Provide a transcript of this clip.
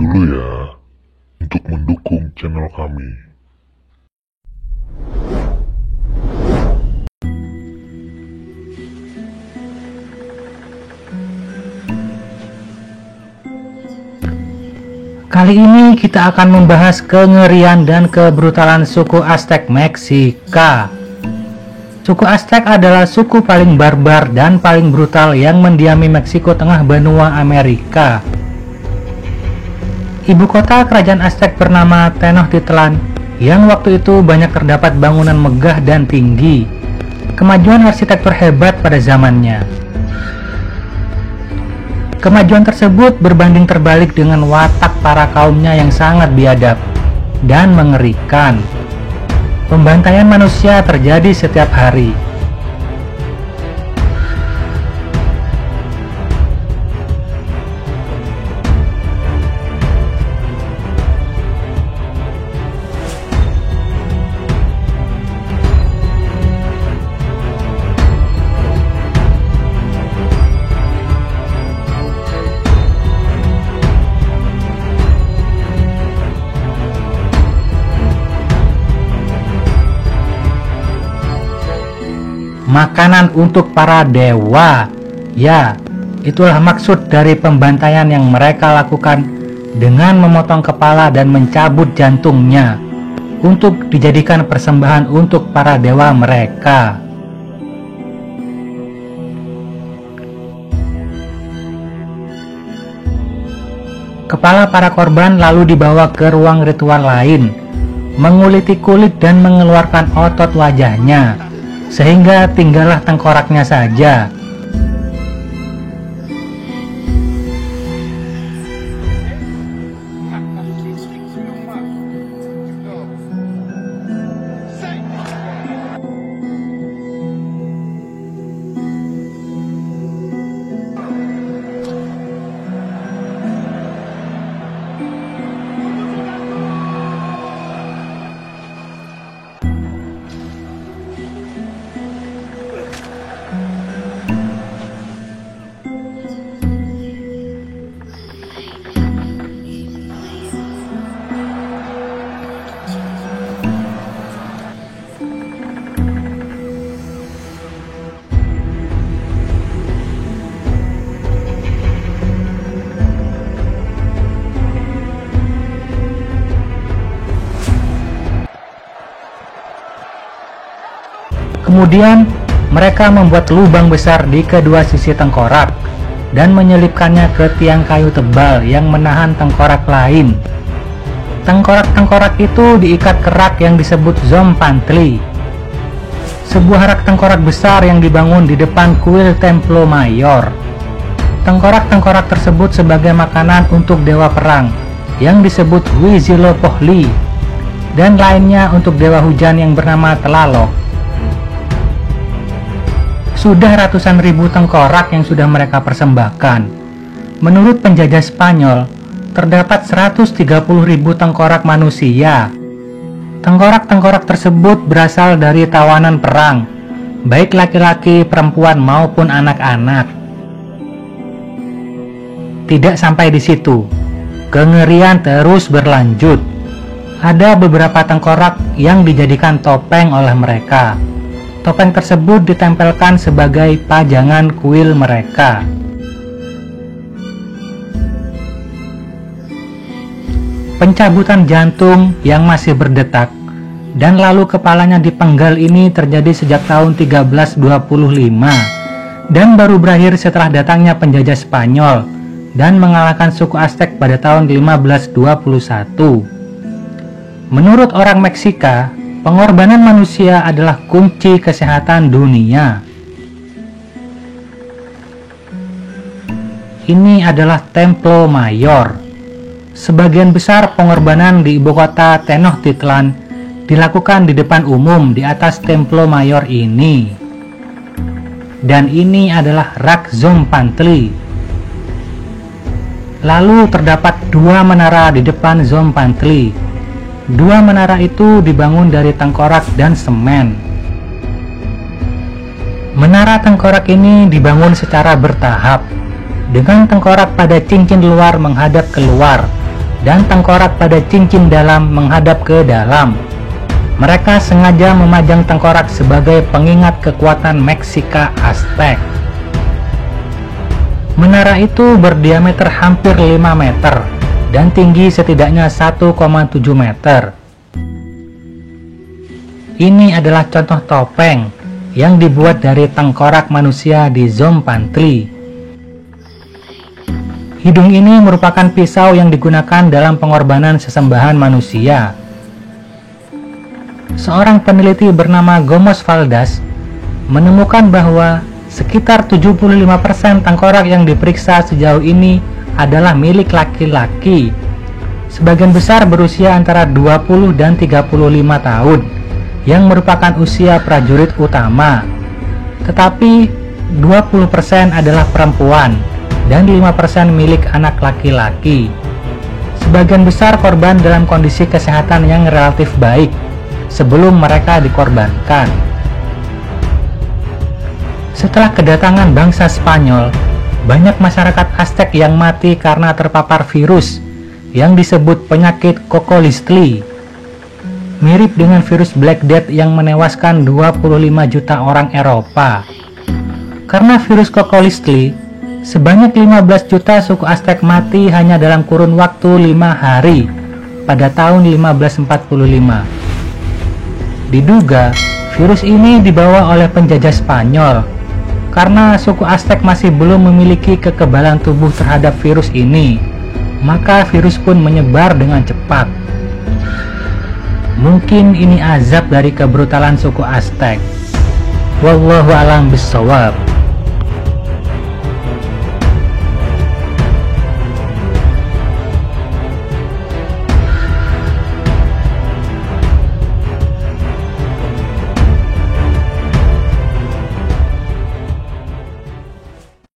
dulu ya untuk mendukung channel kami. Kali ini kita akan membahas kengerian dan kebrutalan suku Aztec Meksika. Suku Aztec adalah suku paling barbar dan paling brutal yang mendiami Meksiko tengah benua Amerika. Ibu kota kerajaan Aztec bernama Tenochtitlan, yang waktu itu banyak terdapat bangunan megah dan tinggi. Kemajuan arsitektur hebat pada zamannya. Kemajuan tersebut berbanding terbalik dengan watak para kaumnya yang sangat biadab dan mengerikan. Pembantaian manusia terjadi setiap hari. Makanan untuk para dewa. Ya, itulah maksud dari pembantaian yang mereka lakukan dengan memotong kepala dan mencabut jantungnya untuk dijadikan persembahan untuk para dewa mereka. Kepala para korban lalu dibawa ke ruang ritual lain, menguliti kulit dan mengeluarkan otot wajahnya, sehingga tinggallah tengkoraknya saja. Kemudian mereka membuat lubang besar di kedua sisi tengkorak dan menyelipkannya ke tiang kayu tebal yang menahan tengkorak lain. Tengkorak-tengkorak itu diikat ke rak yang disebut Zompantli, sebuah rak tengkorak besar yang dibangun di depan kuil Templo Mayor. Tengkorak-tengkorak tersebut sebagai makanan untuk dewa perang yang disebut Huitzilopochtli, dan lainnya untuk dewa hujan yang bernama Tlaloc. Sudah ratusan ribu tengkorak yang sudah mereka persembahkan. Menurut penjajah Spanyol, terdapat 130.000 tengkorak manusia. Tengkorak-tengkorak tersebut berasal dari tawanan perang, baik laki-laki, perempuan maupun anak-anak. Tidak sampai di situ, kengerian terus berlanjut. Ada beberapa tengkorak yang dijadikan topeng oleh mereka. Topeng tersebut ditempelkan sebagai pajangan kuil mereka. Pencabutan jantung yang masih berdetak dan lalu kepalanya dipenggal ini terjadi sejak tahun 1325 dan baru berakhir setelah datangnya penjajah Spanyol dan mengalahkan suku Aztec pada tahun 1521. Menurut orang Meksika, pengorbanan manusia adalah kunci kesehatan dunia. Ini adalah Templo Mayor. Sebagian besar pengorbanan di ibu kota Tenochtitlan dilakukan di depan umum di atas Templo Mayor ini. Dan ini adalah rak Zompantli. Lalu terdapat dua menara di depan Zompantli. Dua menara itu dibangun dari tengkorak dan semen. Menara tengkorak ini dibangun secara bertahap, dengan tengkorak pada cincin luar menghadap keluar, dan tengkorak pada cincin dalam menghadap ke dalam. Mereka sengaja memajang tengkorak sebagai pengingat kekuatan Meksika Aztec. Menara itu berdiameter hampir 5 meter dan tinggi setidaknya 1,7 meter. Ini adalah contoh topeng yang dibuat dari tengkorak manusia di Zompantli. Hidung ini merupakan pisau yang digunakan dalam pengorbanan sesembahan manusia. Seorang peneliti bernama Gomos Valdas menemukan bahwa sekitar 75% tengkorak yang diperiksa sejauh ini adalah milik laki-laki. Sebagian besar berusia antara 20 dan 35 tahun, yang merupakan usia prajurit utama. Tetapi 20% adalah perempuan dan 5% milik anak laki-laki. Sebagian besar korban dalam kondisi kesehatan yang relatif baik sebelum mereka dikorbankan. Setelah kedatangan bangsa Spanyol, banyak masyarakat Aztec yang mati karena terpapar virus yang disebut penyakit Cocolistli. Mirip dengan virus Black Death yang menewaskan 25 juta orang Eropa. Karena virus Cocolistli, sebanyak 15 juta suku Aztec mati hanya dalam kurun waktu 5 hari pada tahun 1545. Diduga, virus ini dibawa oleh penjajah Spanyol karena suku Aztec masih belum memiliki kekebalan tubuh terhadap virus ini, maka virus pun menyebar dengan cepat. Mungkin ini azab dari kebrutalan suku Aztec. Wallahu a'lam bishawab.